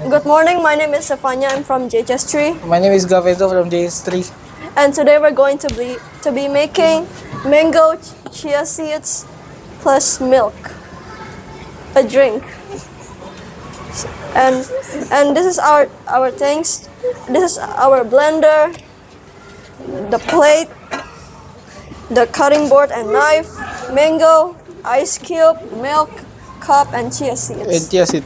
Good morning, my name is Stefania. I'm from JHS 3. My name is Gavedo from JS3. And today we're going to be making mango chia seeds plus milk, a drink. And this is our things. This is our blender, the plate, the cutting board and knife, mango, ice cube, milk, cup, and chia seeds. Yes, it.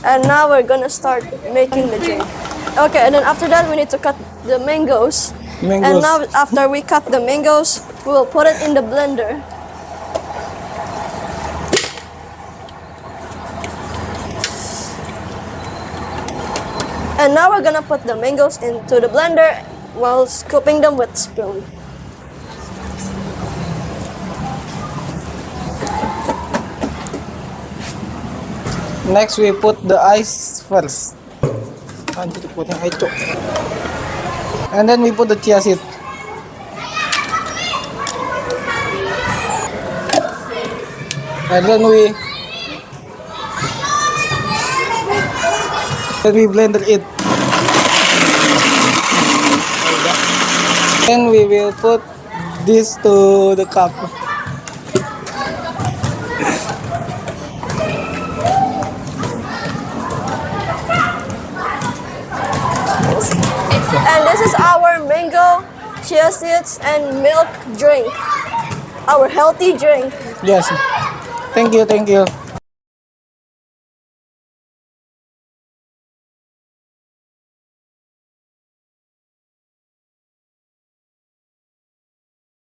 And now we're gonna start making the drink. Okay, and then after that we need to cut the mangoes. And now after we cut the mangoes, we will put it in the blender. And now we're gonna put the mangoes into the blender while scooping them with spoon. Next, we put the ice first. And then we put the chia seed. And then we blend it. Then we will put this to the cup. And this is our mango, chia seeds, and milk drink. Our healthy drink. Yes. Thank you.